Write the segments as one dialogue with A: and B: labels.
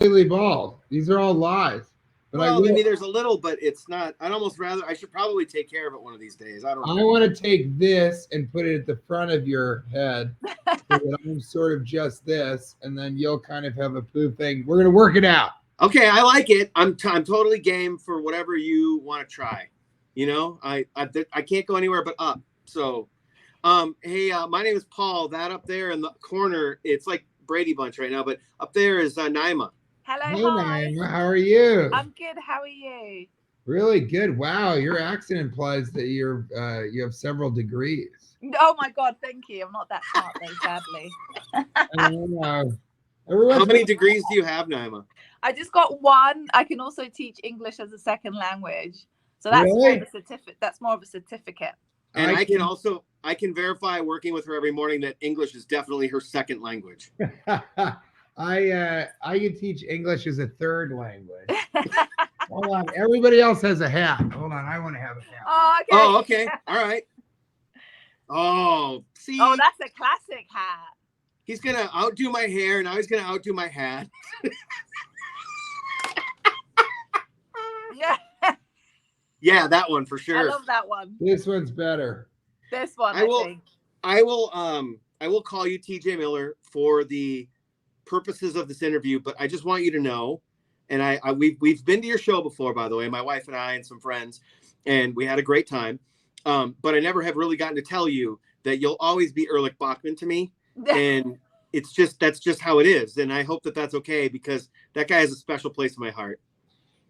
A: completely bald. These are all lies. But
B: Well, I mean, there's a little, but it's not. I'd almost rather. I should probably take care of it one of these days. I don't
A: I
B: know.
A: want to take this and put it at the front of your head so that I'm sort of just this, and then you'll kind of have a poo thing. We're gonna work it out.
B: Okay, I like it. I'm totally game for whatever you want to try. You know, I can't go anywhere but up. So, hey, my name is Paul. That up there in the corner, it's like Brady Bunch right now, but up there is Naima.
C: Hello,
A: Hey,
C: hi.
A: Naima, how are you?
C: I'm good. How are you?
A: Really good. Wow, your accent implies that you have several degrees.
C: Oh my God, thank you. I'm not that smart though, sadly.
B: How many degrees do you have, Naima?
C: I just got one. I can also teach English as a second language. So that's more of a certificate. That's more of a certificate.
B: And I can verify working with her every morning that English is definitely her second language.
A: I can teach English as a third language. Hold on, everybody else has a hat. Hold on, I want to have a hat.
C: Oh, okay.
B: Oh, okay. All right. Oh, see.
C: Oh, that's a classic hat.
B: He's gonna outdo my hair. Now he's gonna outdo my hat.
C: Yeah.
B: Yeah, that one for sure.
C: I love that one.
A: This one's better.
C: This one, I think.
B: I will call you TJ Miller for the purposes of this interview, but I just want you to know, and we've been to your show before, by the way, my wife and I and some friends, and we had a great time. But I never have really gotten to tell you that you'll always be Ehrlich Bachman to me. And that's just how it is. And I hope that that's okay, because that guy has a special place in my heart.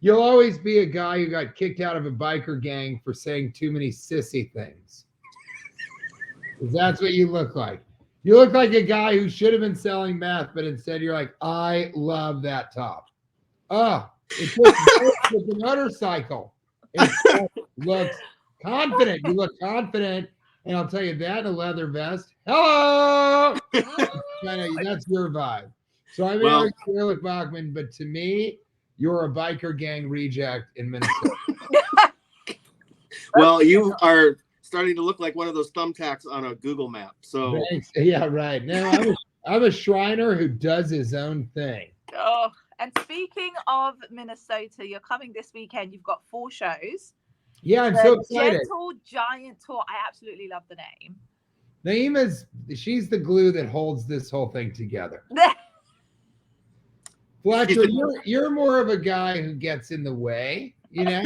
A: You'll always be a guy who got kicked out of a biker gang for saying too many sissy things. That's what you look like. You look like a guy who should have been selling meth, but instead you're like, I love that top. Oh, it with the motorcycle. It looks confident. You look confident. And I'll tell you that in a leather vest. Hello. That's your vibe. So I'm Ehrlich Bachman, but to me, you're a biker gang reject in Minnesota.
B: Well, you are starting to look like one of those thumbtacks on a Google map. So
A: thanks. Yeah, right. Now I'm a Shriner who does his own thing.
C: Oh, and speaking of Minnesota, you're coming this weekend. You've got 4 shows.
A: Yeah, I'm so excited.
C: Gentle Giant Tour. I absolutely love the name.
A: She's the glue that holds this whole thing together. Fletcher, you're more of a guy who gets in the way, you know?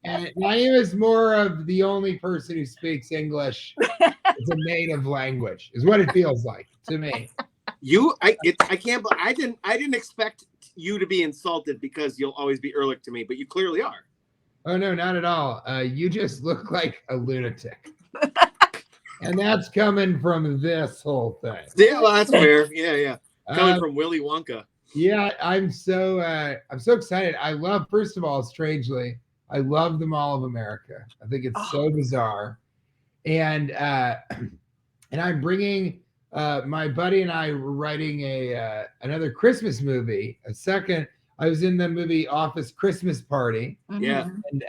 A: And Naima is more of the only person who speaks English as a native language, is what it feels like to me.
B: I didn't expect you to be insulted because you'll always be Ehrlich to me, but you clearly are.
A: Oh no, not at all. You just look like a lunatic. And that's coming from this whole thing.
B: Yeah, well, that's fair. Yeah. Coming from Willy Wonka.
A: Yeah, I'm so excited. First of all, strangely, I love the Mall of America. I think it's so bizarre. And I'm bringing my buddy and I were writing another Christmas movie. I was in the movie Office Christmas Party.
B: Yeah.
A: And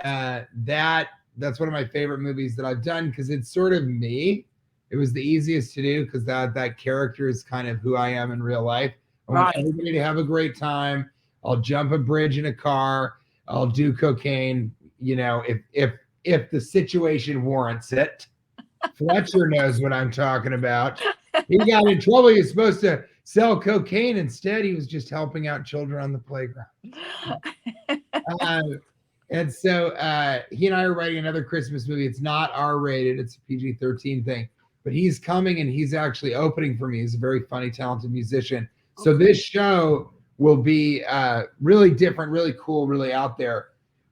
A: that's one of my favorite movies that I've done because it's sort of me. It was the easiest to do because that character is kind of who I am in real life. I want everybody to have a great time. I'll jump a bridge in a car. I'll do cocaine, you know, if the situation warrants it. Fletcher knows what I'm talking about. He got in trouble. He was supposed to sell cocaine. Instead, he was just helping out children on the playground. And so he and I are writing another Christmas movie. It's not R-rated. It's a PG-13 thing. But he's coming and he's actually opening for me. He's a very funny, talented musician. So this show will be really different, really cool, really out there.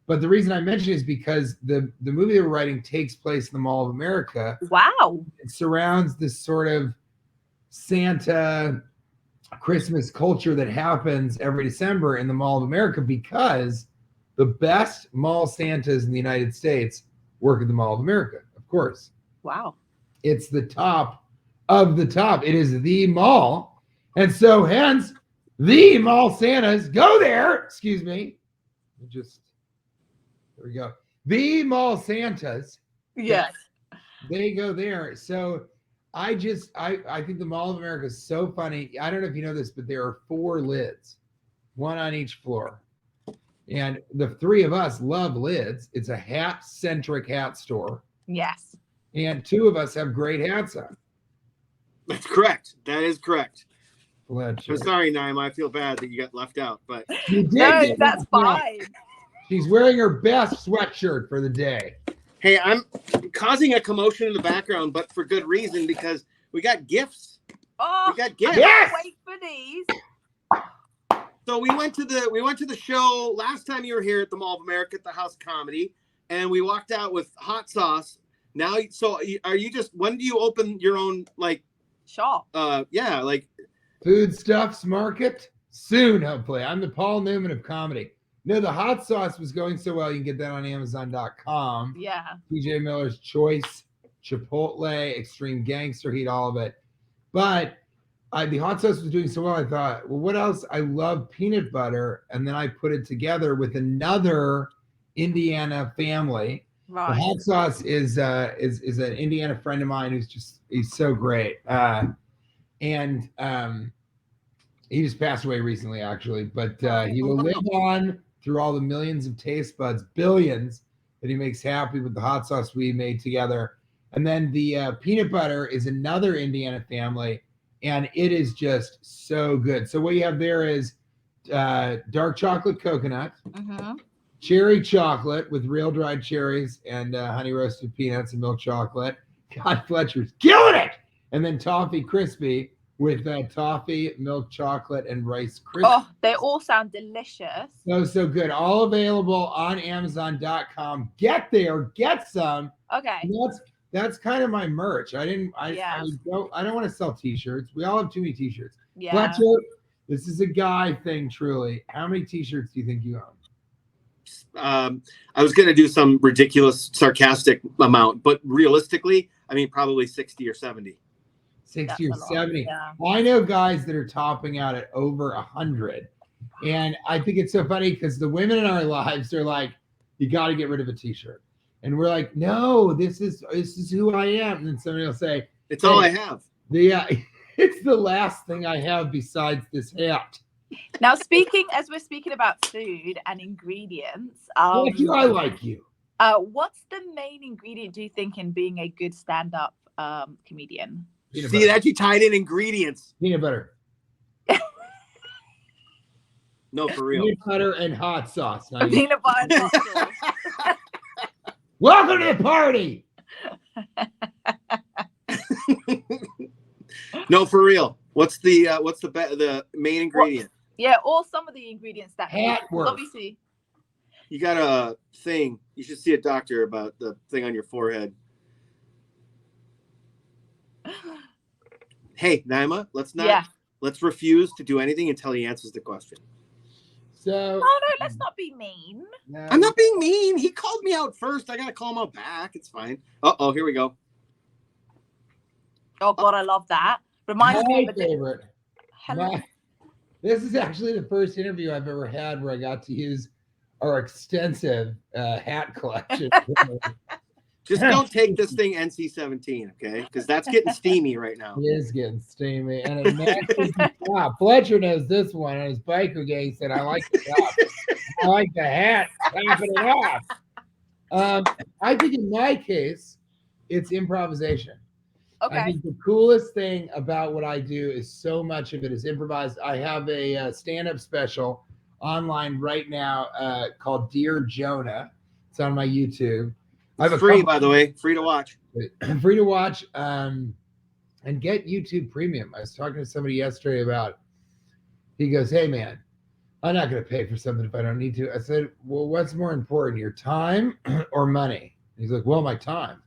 A: But the reason I mention it is because the movie that we're writing takes place in the Mall of America.
C: Wow.
A: It surrounds this sort of Santa Christmas culture that happens every December in the Mall of America because the best mall Santas in the United States work at the Mall of America, of course.
C: Wow.
A: It's the top of the top. It is the mall. And so hence the mall Santas go there. Excuse me. There we go. The mall Santas.
C: Yes.
A: They go there. So I think the Mall of America is so funny. I don't know if you know this, but there are 4 lids. one on each floor. And the three of us love lids. It's a hat-centric hat store.
C: Yes.
A: And two of us have great hats on.
B: That's correct. That is correct.
A: Fletcher.
B: I'm sorry, Naima. I feel bad that you got left out, but
A: You did
C: No,
A: get
C: that's
A: left out.
C: fine.
A: She's wearing her best sweatshirt for the day.
B: hey, I'm causing a commotion in the background, but for good reason, because we got gifts.
C: Oh,
B: We got
C: I
B: gifts.
C: can't
A: Yes!
C: wait for these.
B: So we went to the show last time you were here at the Mall of America at the House of Comedy, and we walked out with hot sauce. Now, so are you just, when do you open your own, like,
C: Shop.
B: yeah, like,
A: Foodstuffs Market? Soon, hopefully. I'm the Paul Newman of comedy. No, the hot sauce was going so well, you can get that on Amazon.com.
C: Yeah.
A: TJ Miller's Choice, Chipotle, Extreme Gangster Heat, all of it. But the hot sauce was doing so well, I thought, well, what else? I love peanut butter. And then I put it together with another Indiana family. The
C: Right.
A: hot sauce is an Indiana friend of mine he's so great. And he just passed away recently, actually. But he will live on through all the millions of taste buds, billions, that he makes happy with the hot sauce we made together. And then the peanut butter is another Indiana family, and it is just so good. So what you have there is dark chocolate coconut,
C: Mm-hmm.
A: cherry chocolate with real dried cherries and honey roasted peanuts and milk chocolate. God, Fletcher's killing it. And then toffee crispy with toffee, milk chocolate, and Rice Krispies.
C: Oh, they all sound delicious.
A: So good. All available on Amazon.com. Get there, get some.
C: Okay.
A: And that's kind of my merch. I don't want to sell t-shirts. We all have too many t-shirts.
C: Yeah.
A: Fletcher, this is a guy thing, truly. How many t-shirts do you think you own?
B: I was going to do some ridiculous, sarcastic amount, but realistically, I mean, probably 60 or 70.
A: 60 or
C: That's a lot,
A: 70.
C: yeah.
A: I know guys that are topping out at over 100. And I think it's so funny because the women in our lives are like, you got to get rid of a t-shirt. And we're like, no, this is who I am. And then somebody will say,
B: It's all I have.
A: It's the last thing I have besides this hat.
C: Now, as we're speaking about food and ingredients,
A: Thank you, I like you.
C: what's the main ingredient, do you think, in being a good stand-up comedian?
A: Peanut
B: See,
A: butter.
B: that you tied in ingredients.
A: Peanut butter.
B: No, for real.
A: Peanut butter and hot sauce. Now you-
C: Peanut butter and hot sauce.
A: Welcome to the party.
B: No, for real. What's the main ingredient?
C: Yeah, or some of the ingredients that
A: Hat work.
C: obviously.
B: You got a thing. You should see a doctor about the thing on your forehead. Hey, Naima, let's refuse to do anything until he answers the question.
A: So
C: No, let's not be mean.
B: I'm not being mean. He called me out first. I gotta call him out back. It's fine. Uh-oh, here we go.
C: Oh God, I love that. Reminds me
A: my
C: of a
A: favorite.
C: Hello.
A: This is actually the first interview I've ever had where I got to use our extensive hat collection.
B: Just don't take this thing NC-17, okay? Because that's getting steamy right now.
A: It is getting steamy. And it matches the top. Fletcher knows this one on his biker gang. He said, I like the top. I like the hat. Topping it off. I think in my case, it's improvisation. I
C: Okay.
A: think the coolest thing about what I do is so much of it is improvised. I have a stand-up special online right now called Dear Jonah. It's on my YouTube. I have
B: It's free, by the way. Free to watch.
A: free to watch and get YouTube Premium. I was talking to somebody yesterday about, he goes, hey man, I'm not going to pay for something if I don't need to. I said, well, what's more important, your time or money? He's like, well, my time.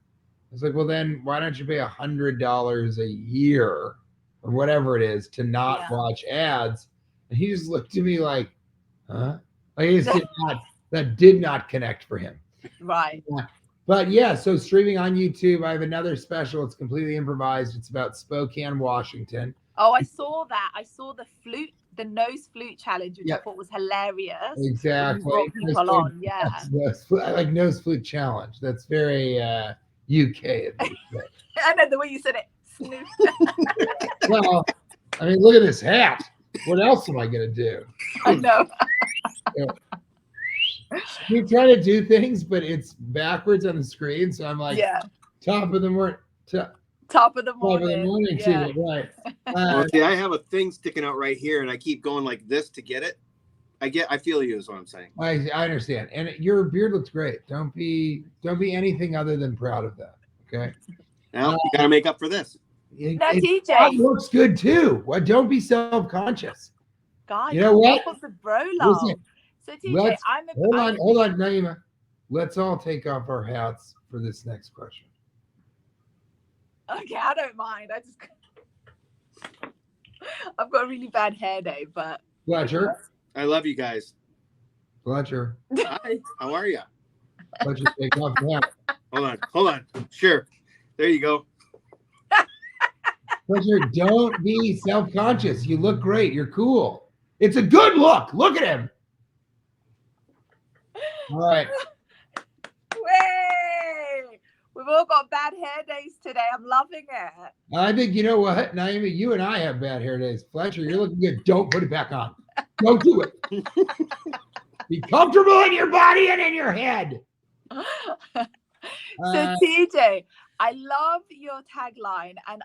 A: I was like, well, then why don't you pay $100 a year or whatever it is to not watch ads? And he just looked at me like, huh? Like he just that did not connect for him.
C: Right.
A: But yeah, so streaming on YouTube, I have another special. It's completely improvised. It's about Spokane, Washington.
C: Oh, I saw that. I saw the nose flute challenge, which I thought was hilarious.
A: Exactly.
C: Brought people on, yeah.
A: I like nose flute challenge. That's very UK.
C: I know the way you said it. Snoop.
A: Well, I mean, look at this hat. What else am I gonna do?
C: I know.
A: You try to do things, but it's backwards on the screen. So I'm like,
C: Yeah.
A: top of the morning, top
C: Top of the
A: of
C: morning.
A: the morning
C: Yeah.
A: too, right?
B: Well, see, I have a thing sticking out right here, and I keep going like this to get it. I feel you is what I'm saying.
A: I understand, and your beard looks great. Don't be anything other than proud of that. Okay.
B: Now you got to make up for this.
C: Now,
A: That
C: TJ,
A: looks good too. Well, don't be self-conscious.
C: guys,
A: You know what?
C: enough of the bro
A: Listen,
C: love. So TJ,
A: let's hold
C: I'm
A: on, Naima. Let's all take off our hats for this next question.
C: okay. I don't mind. I've got a really bad hair day, but
A: Fletcher,
B: I love you guys.
A: Fletcher,
B: Hi, how are you?
A: Fletcher, take off your hat.
B: Hold on. Sure. There you go.
A: Fletcher, don't be self-conscious. You look great. You're cool. It's a good look. Look at him. All right.
C: way we've all got bad hair days today. I'm loving it.
A: I think you know what, Naima, you and I have bad hair days. Fletcher, you're looking good. Don't put it back on. Don't do it. Be comfortable in your body and in your head.
C: So TJ, I love your tagline, and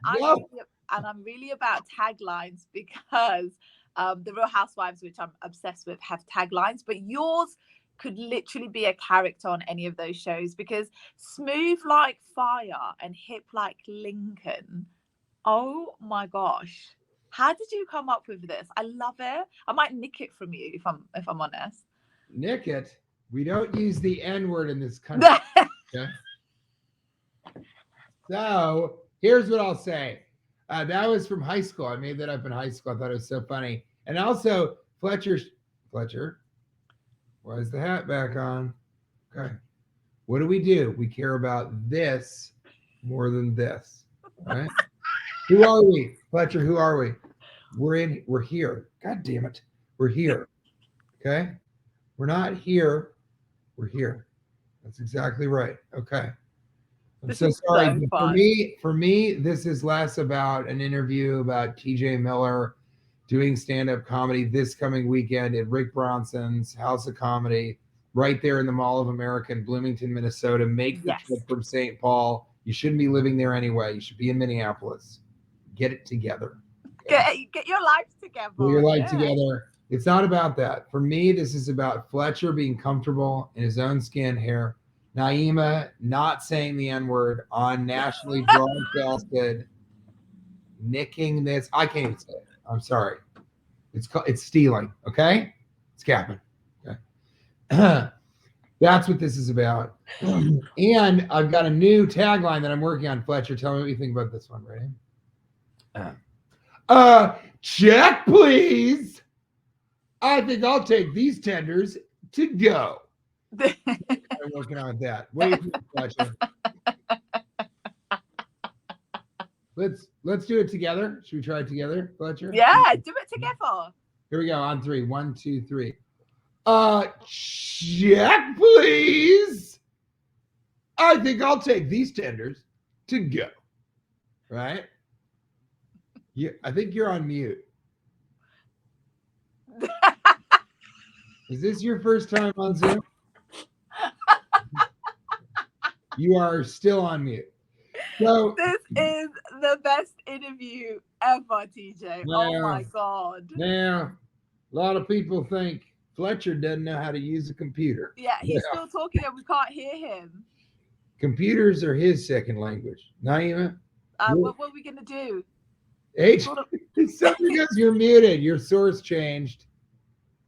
C: I'm really about taglines because the Real Housewives, which I'm obsessed with, have taglines, but yours could literally be a character on any of those shows because smooth like fire and hip like Lincoln. Oh my gosh. How did you come up with this? I love it. I might nick it from you if I'm honest.
A: Nick it. We don't use the N-word in this country. Okay? So here's what I'll say. That was from high school. I made that up in high school. I thought it was so funny. And also, Fletcher, why is the hat back on? Okay. What do? We care about this more than this. Right? Who are we? Fletcher, who are we? We're here. God damn it. We're here. Okay? We're not here. We're here. That's exactly right. Okay. I'm so sorry. So for me, this is less about an interview about TJ Miller doing stand-up comedy this coming weekend at Rick Bronson's House of Comedy, right there in the Mall of America in Bloomington, Minnesota. Make the trip from St. Paul. You shouldn't be living there anyway. You should be in Minneapolis. Get it together. Okay?
C: Get your life together.
A: Get your life together. It's not about that. For me, this is about Fletcher being comfortable in his own skin here. Naima not saying the N-word on nationally broadcasted, nicking this. I can't even say it. I'm sorry. It's stealing. Okay, it's capping. Okay, that's what this is about. And I've got a new tagline that I'm working on. Fletcher, tell me what you think about this one. Ready? Check, please. I think I'll take these tenders to go. I'm working on that. Wait, Fletcher. Let's do it together. Should we try it together, Fletcher?
C: Yeah, do it together.
A: Here we go. On 3. 1, 2, 3. Check, please. I think I'll take these tenders to go. Right? I think you're on mute. Is this your first time on Zoom? You are still on mute. So
C: this is the best interview ever, TJ. Oh my God.
A: Now, a lot of people think Fletcher doesn't know how to use a computer.
C: Yeah, he's still talking and we can't hear him.
A: Computers are his second language. Naima?
C: What are we going to do?
A: Because you're muted. Your source changed.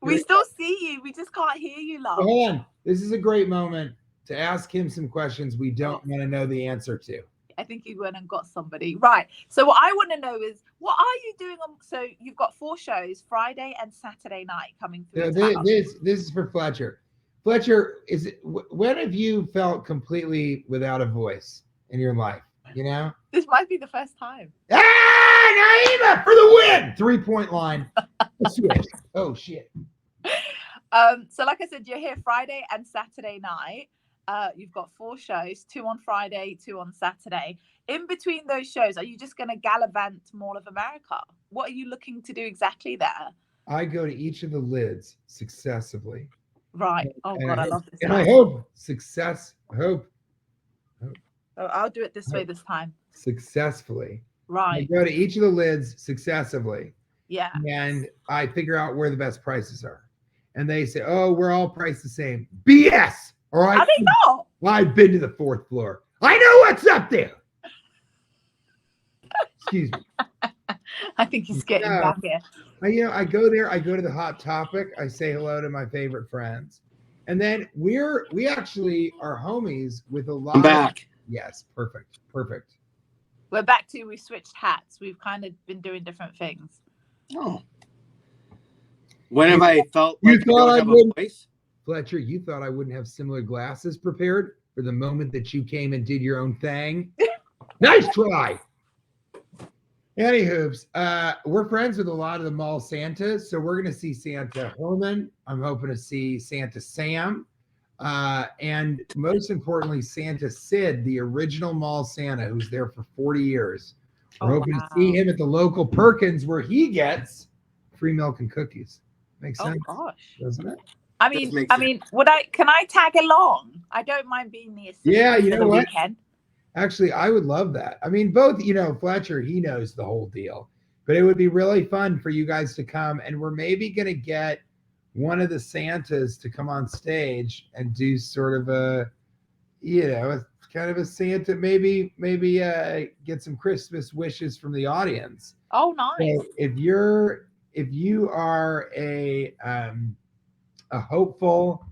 C: We still see you. We just can't hear you, love.
A: Hold on. This is a great moment to ask him some questions we don't want to know the answer to.
C: I think you went and got somebody. Right. So what I want to know is, what are you doing on? So you've got 4 shows, Friday and Saturday night coming through.
A: This is for Fletcher. Fletcher, when have you felt completely without a voice in your life? You know?
C: This might be the first time.
A: Naima for the win! 3-point line. Oh shit.
C: So like I said, you're here Friday and Saturday night. you've got 4 shows, 2 on Friday, 2 on Saturday. In between those shows, are you just going to gallivant Mall of America? What are you looking to do exactly there?
A: I go to each of the lids successively.
C: Right. Oh God, I love this.
A: And I hope
C: I'll do it this way this time.
A: successfully.
C: Right.
A: I go to each of the lids successively.
C: Yeah.
A: And I figure out where the best prices are. And they say, oh, we're all priced the same. BS. All right.
C: Are they not?
A: Well, I've been to the 4th floor. I know what's up there. Excuse me.
C: I think he's getting back here.
A: I go there. I go to the Hot Topic. I say hello to my favorite friends. And then we actually are homies with a lot.
B: I'm back.
A: Yes. Perfect.
C: We're back to, we switched hats. We've kind of been doing different things.
B: Oh. When have I felt like
A: you thought I
B: have
A: wouldn't,
B: a voice?
A: Fletcher, you thought I wouldn't have similar glasses prepared for the moment that you came and did your own thing? Nice try. Anywhoops, we're friends with a lot of the mall Santas, so we're going to see Santa Herman. I'm hoping to see Santa Sam. And most importantly, Santa Sid, the original mall Santa, who's there for 40 years. We're hoping to see him at the local Perkins where he gets free milk and cookies. Makes sense,
C: gosh,
A: doesn't it?
C: I mean, can I tag along? I don't mind being the assistant.
A: Yeah, you know what?
C: Weekend.
A: Actually, I would love that. I mean, both, Fletcher, he knows the whole deal, but it would be really fun for you guys to come, and we're maybe going to get one of the Santas to come on stage and do sort of a kind of a Santa, maybe get some Christmas wishes from the audience.
C: Oh, nice.
A: So if you are a hopeful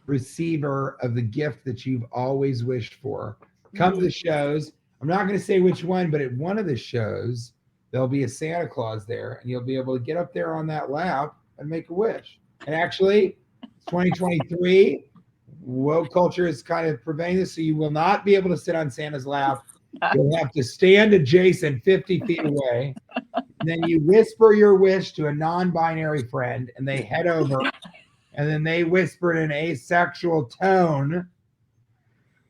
A: receiver of the gift that you've always wished for, come to the shows. I'm not going to say which one, but at one of the shows, there'll be a Santa Claus there, and you'll be able to get up there on that lap and make a wish. And actually, it's 2023. Woke culture is kind of preventing this, so you will not be able to sit on Santa's lap. You'll have to stand adjacent 50 feet away. And then you whisper your wish to a non-binary friend, and they head over, and then they whisper in an asexual tone,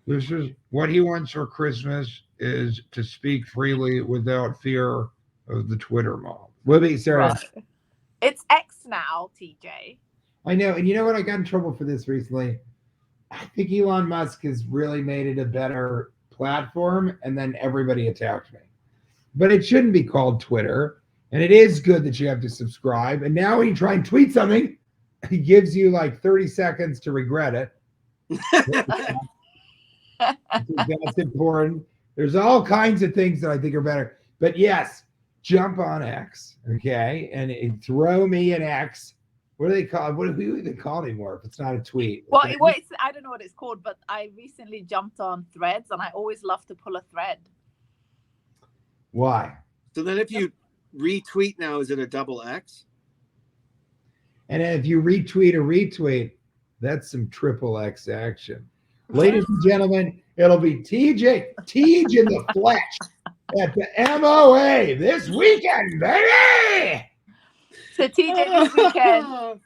A: "This is what he wants for Christmas, is to speak freely without fear of the Twitter mob." Will be serious.
C: Right. It's X now, TJ.
A: I know. And you know what? I got in trouble for this recently. I think Elon Musk has really made it a better platform, and then everybody attacked me. But it shouldn't be called Twitter. And it is good that you have to subscribe. And now when you try and tweet something, he gives you like 30 seconds to regret it. That's important. There's all kinds of things that I think are better. But yes, jump on X, okay? And throw me an X. What do they call it? What do we even call it anymore if it's not a tweet?
C: Well, I don't know what it's called, but I recently jumped on Threads, and I always love to pull a thread.
A: Why?
B: So then if you retweet now, is it a double X?
A: And if you retweet a retweet, that's some triple X action. Ladies and gentlemen, it'll be TJ in the flesh at the MOA this weekend, baby.
C: So TJ,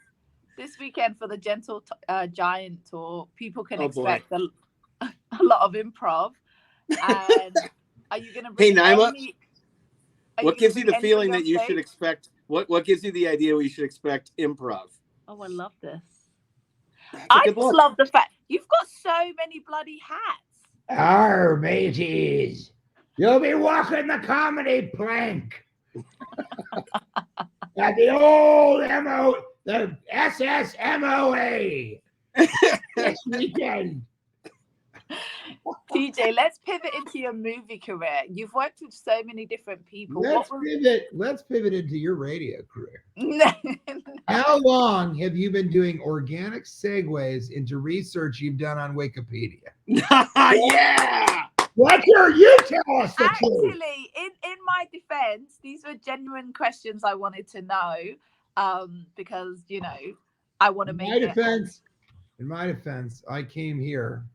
C: this weekend for the Gentle Giant tour, people can expect a lot of improv. And are you going to bring
B: Naima, what gives you the feeling that you should expect? What gives you the idea we should expect improv?
C: Oh, I love this. I just love the fact you've got so many bloody hats.
A: Arr, mateys. You'll be walking the comedy plank. At the old the SSMOA this weekend.
C: TJ, let's pivot into your movie career. You've worked with so many different people.
A: Let's pivot into your radio career. How long have you been doing organic segues into research you've done on Wikipedia?
B: Yeah.
A: Fletcher, you tell us the truth.
C: Actually, in my defense, these were genuine questions I wanted to know, because I want to make
A: In my defense, I came here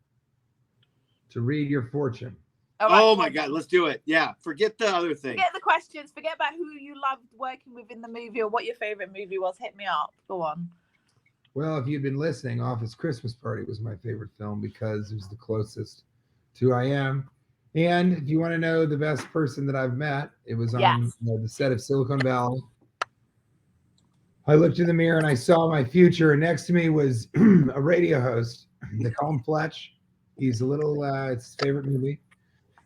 A: to read your fortune.
B: Oh my God, let's do it. Yeah, forget the other thing.
C: Forget the questions. Forget about who you loved working with in the movie or what your favorite movie was. Hit me up. Go on.
A: Well, if you'd been listening, Office Christmas Party was my favorite film because it was the closest to I am. And if you want to know the best person that I've met, it was on
C: Yes.
A: the set of Silicon Valley. I looked in the mirror and I saw my future, and next to me was a radio host. They call him Fletch. He's a little, it's his favorite movie.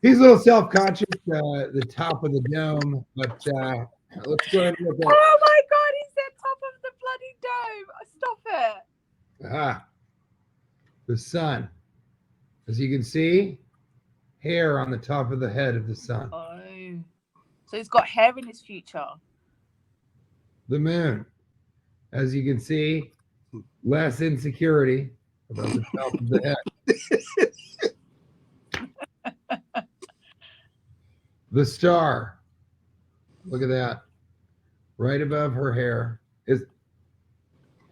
A: He's a little self conscious, the top of the dome, but let's go ahead and look at
C: Oh my God, he said top of the bloody dome. Stop it.
A: the sun. As you can see, hair on the top of the head of the sun.
C: Oh. So he's got hair in his future.
A: The moon. As you can see, less insecurity about the top of the head. The star. Look at that. Right above her hair is,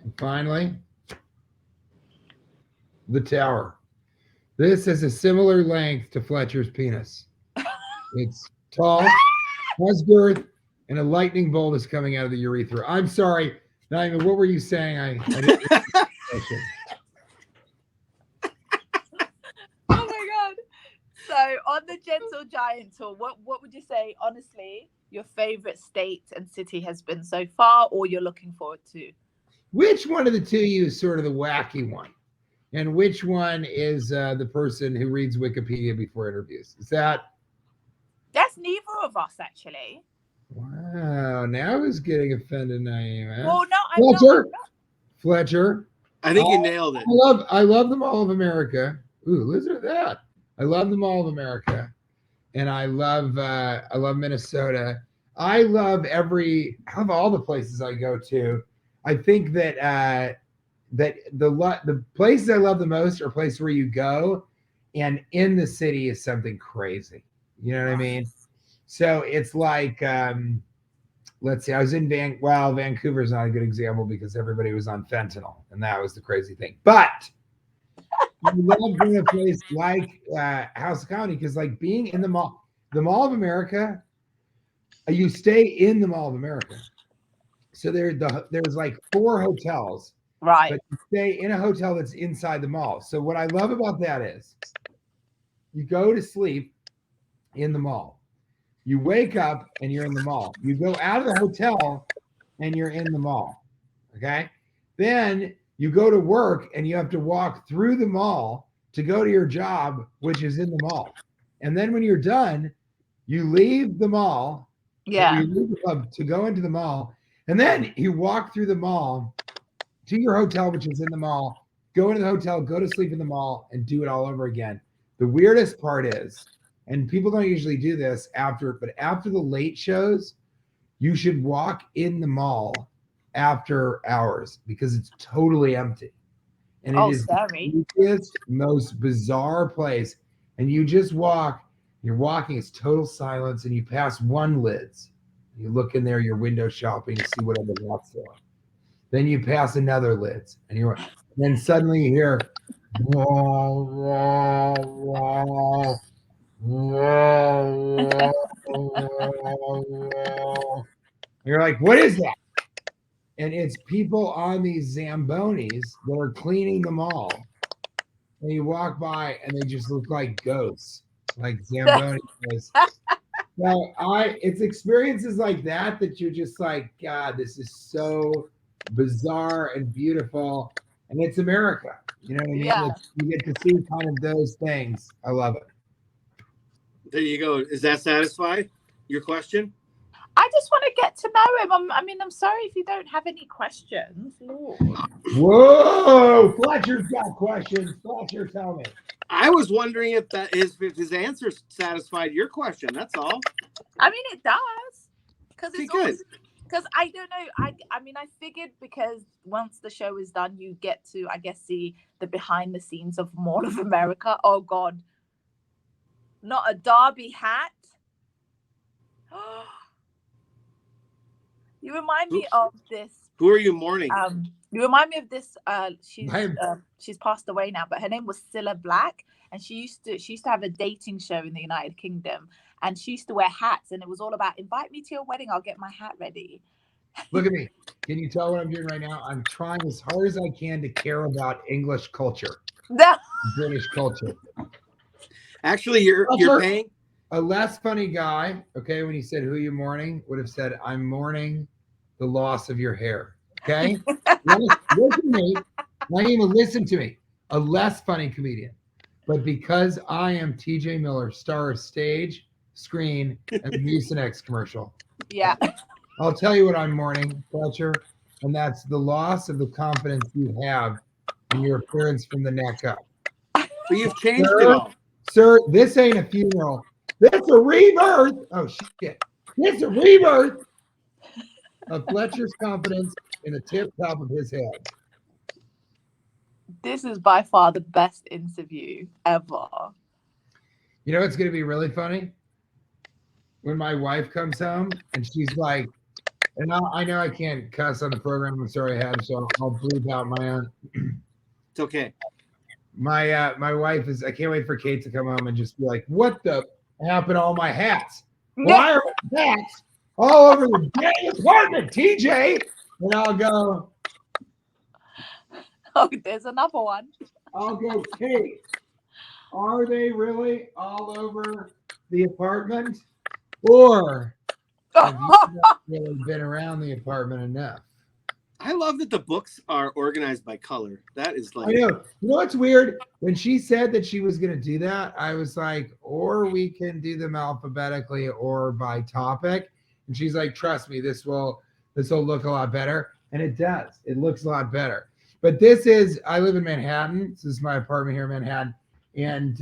A: and finally, the tower. This is a similar length to Fletcher's penis. It's tall, has girth, and a lightning bolt is coming out of the urethra. I'm sorry, Naima, what were you saying? I didn't
C: Oh my God. So on the Gentle Giant tour, what would you say, honestly, your favorite state and city has been so far, or you're looking forward to?
A: Which one of the two you is sort of the wacky one? And which one is the person who reads Wikipedia before interviews? Is that?
C: That's neither of us, actually.
A: Wow, now who's getting offended, Naima?
C: Well, no,
A: Fletcher.
C: I'm not.
A: Fletcher.
B: I think you nailed it.
A: I love them all of America. Ooh, listen to that. I love them all of America, and I love Minnesota. I love all the places I go to. I think that the places I love the most are places where you go, and in the city is something crazy. You know what I mean? So it's like, let's see, I was in Vancouver's not a good example because everybody was on fentanyl, and that was the crazy thing. But I love being a place like House of Comedy because, like, being in the Mall of America, you stay in the Mall of America. So there's like 4 hotels,
C: Right.
A: but you stay in a hotel that's inside the mall. So what I love about that is you go to sleep in the mall. You wake up and you're in the mall. You go out of the hotel and you're in the mall. Okay. Then you go to work and you have to walk through the mall to go to your job, which is in the mall. And then when you're done, you leave the mall.
C: Yeah.
A: You leave the club to go into the mall. And then you walk through the mall to your hotel, which is in the mall, go into the hotel, go to sleep in the mall, and do it all over again. The weirdest part is, and people don't usually do this but after the late shows, you should walk in the mall after hours because it's totally empty. And it is
C: scary.
A: the weirdest, most bizarre place. And you just walk, you're walking, it's total silence, and you pass one Lids. You look in there, you're window shopping to see what other lots there are. Then you pass another Lids, and then suddenly you hear, wah, wah, wah, wah, wah, wah. You're like, what is that? And it's people on these Zambonis that are cleaning the mall. And you walk by and they just look like ghosts, like Zamboni ghosts. So it's experiences like that you're just like, God, this is so bizarre and beautiful. And it's America. You know what I mean?
C: Yeah.
A: You get to see kind of those things. I love it.
B: There you go. Is that satisfied? Your question?
C: I just want to get to know him. I'm sorry if you don't have any questions. Lord.
A: Whoa, Fletcher's got questions. Fletcher, tell me.
B: I was wondering if his answer satisfied your question. That's all.
C: I mean, it does. Because it's
B: good.
C: Because I don't know. I figured because once the show is done, you get to, I guess, see the behind the scenes of Mall of America. Oh God, not a Derby hat. You remind me of this.
B: Who are you mourning?
C: You remind me of this. She's passed away now, but her name was Cilla Black, and she used to have a dating show in the United Kingdom, and she used to wear hats, and it was all about invite me to your wedding, I'll get my hat ready.
A: Look at me. Can you tell what I'm doing right now? I'm trying as hard as I can to care about English culture,
C: No.
A: British culture.
B: Actually, you're
A: Fletcher,
B: paying.
A: a less funny guy, okay, when he said, "Who are you mourning?" would have said, "I'm mourning the loss of your hair." Okay? Listen to me. Naima, listen to me. A less funny comedian. But because I am TJ Miller, star of stage, screen, and the Mucinex commercial,
C: Yeah.
A: I'll tell you what I'm mourning, Fletcher, and that's the loss of the confidence you have in your appearance from the neck up.
B: But you've changed it
A: Sir,
B: all.
A: sir, this ain't a funeral. This a rebirth. Oh shit. This a rebirth of Fletcher's confidence in the tip top of his head.
C: This is by far the best interview ever.
A: You know what's gonna be really funny? When my wife comes home and she's like, and I know I can't cuss on the program. I'm sorry I had, so I'll bleep out my own.
B: It's okay.
A: My wife is. I can't wait for Kate to come home and just be like, "What the happened to all my hats? Why are my hats all over the dang apartment, TJ?" And I'll go,
C: Oh, there's another one.
A: Kate, are they really all over the apartment? Or have you not really been around the apartment enough?
B: I love that the books are organized by color. That is
A: I
B: like,
A: know. You know what's weird? When she said that she was going to do that, I was like, or we can do them alphabetically or by topic. And she's like, trust me, this will look a lot better. And it does. It looks a lot better. But I live in Manhattan. This is my apartment here in Manhattan. And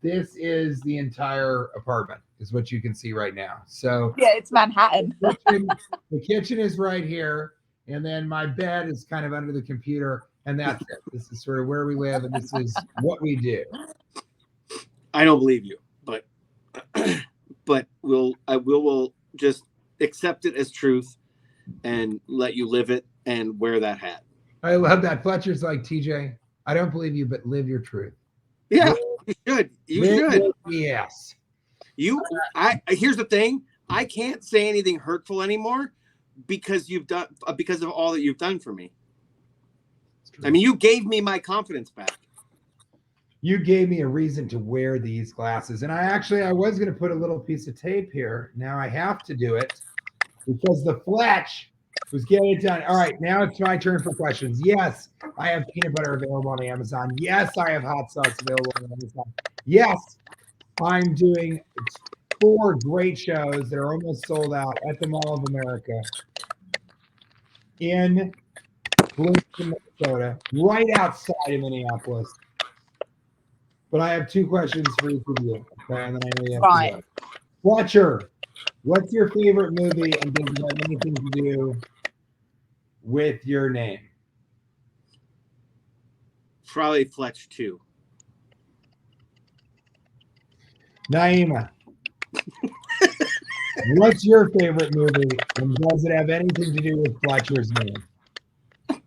A: this is the entire apartment, is what you can see right now. So
C: Yeah, it's Manhattan.
A: the kitchen is right here. And then my bed is kind of under the computer. And that's it. This is sort of where we live. And this is what we do.
B: I don't believe you, but we'll just accept it as truth and let you live it and wear that hat.
A: I love that. Fletcher's like, TJ, I don't believe you, but live your truth.
B: Yeah, you should. You should.
A: Yes.
B: Here's the thing. I can't say anything hurtful anymore because of all that you've done for me. I mean, you gave me my confidence back.
A: You gave me a reason to wear these glasses. And I was going to put a little piece of tape here. Now I have to do it because the Fletch was getting it done. All right, now it's my turn for questions. Yes, I have peanut butter available on Amazon. Yes, I have hot sauce available on Amazon. Yes, I'm doing 4 great shows that are almost sold out at the Mall of America in Bloomington, Minnesota, right outside of Minneapolis. But I have 2 questions for each of you. Okay, and then I know you have to go. Fletcher, what's your favorite movie and does it have anything to do with your name?
B: Probably Fletch 2.
A: Naima, what's your favorite movie and does it have anything to do with Fletcher's name?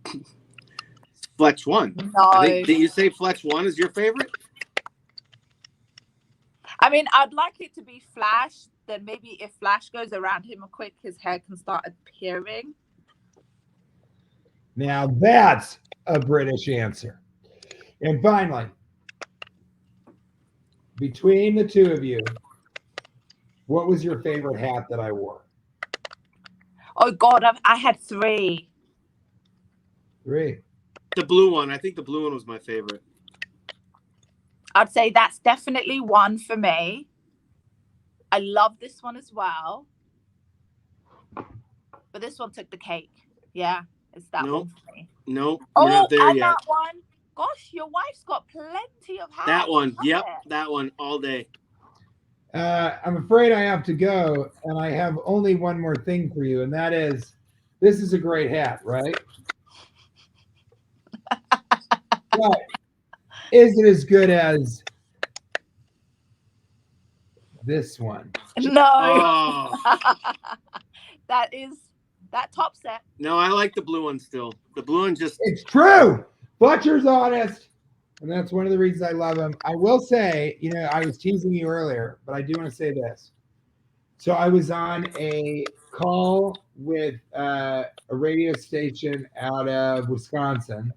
B: Fletch 1.
C: No.
B: Did you say Fletch 1 is your favorite?
C: I mean, I'd like it to be Flash. Then maybe if Flash goes around him quick, his hair can start appearing.
A: Now that's a British answer. And finally, between the 2 of you, what was your favorite hat that I wore?
C: Oh God, I had 3.
A: 3.
B: The blue one. I think the blue one was my favorite.
C: I'd say that's definitely 1 for me. I love this one as well. But this one took the cake. Yeah, it's that one for me.
B: Nope. We're not there
C: and
B: yet.
C: that one. Gosh, your wife's got plenty of hats.
B: That one. Yep. That one all day.
A: I'm afraid I have to go, and I have only one more thing for you, and that is, this is a great hat, right? But is it as good as this one?
C: No.
B: Oh.
C: that top set.
B: No, I like the blue one still. The blue one just.
A: It's true. Fletcher's honest. And that's one of the reasons I love him. I will say, I was teasing you earlier, but I do want to say this. So I was on a call with a radio station out of Wisconsin,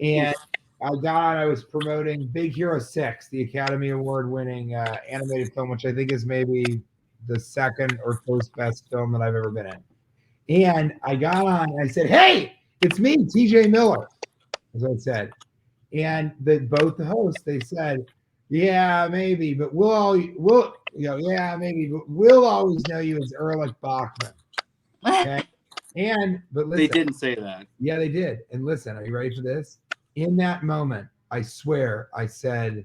A: and I was promoting Big Hero 6, the Academy Award winning animated film, which I think is maybe the second or first best film that I've ever been in. And I got on and I said, "Hey, it's me, TJ Miller," as I said. And both the hosts, they said, "Yeah, maybe, but yeah, maybe, but we'll always know you as Erlich Bachman." Okay. But listen,
B: They didn't say that.
A: Yeah, they did. And listen, are you ready for this? In that moment, I swear, I said,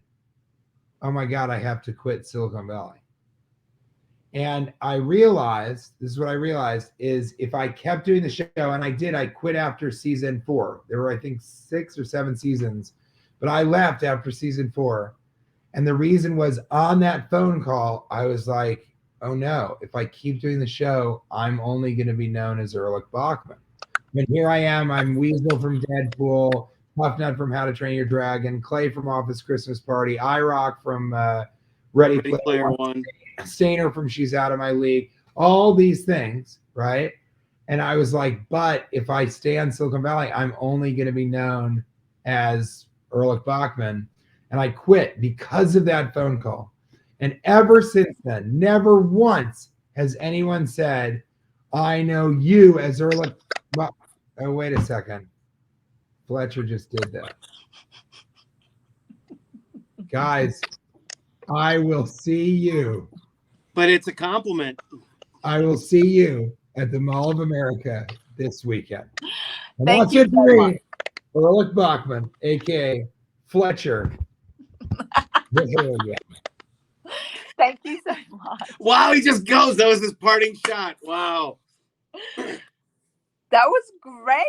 A: "Oh my God, I have to quit Silicon Valley." And I realized, this is what I realized, is if I kept doing the show, and I quit after season 4. There were, I think, 6 or 7 seasons, but I left after season 4. And the reason was, on that phone call, I was like, oh no, if I keep doing the show, I'm only going to be known as Erlich Bachman. And here I am, I'm Weasel from Deadpool, Puff Nut from How to Train Your Dragon, Clay from Office Christmas Party, iRock from Ready Player One, Stainer from She's Out of My League, all these things, right? And I was like, but if I stay on Silicon Valley, I'm only going to be known as Erlich Bachman. And I quit because of that phone call. And ever since then, never once has anyone said, I know you as Erlich. Oh, wait a second. Fletcher just did that. Guys, I will see you.
B: But it's a compliment.
A: I will see you at the Mall of America this weekend. And
C: Thank
A: that's
C: you
A: it
C: so
A: for
C: much.
A: me, Erlich Bachman, a.k.a. Fletcher.
C: Thank you so much.
B: Wow, he just goes. That was his parting shot. Wow.
C: That was great.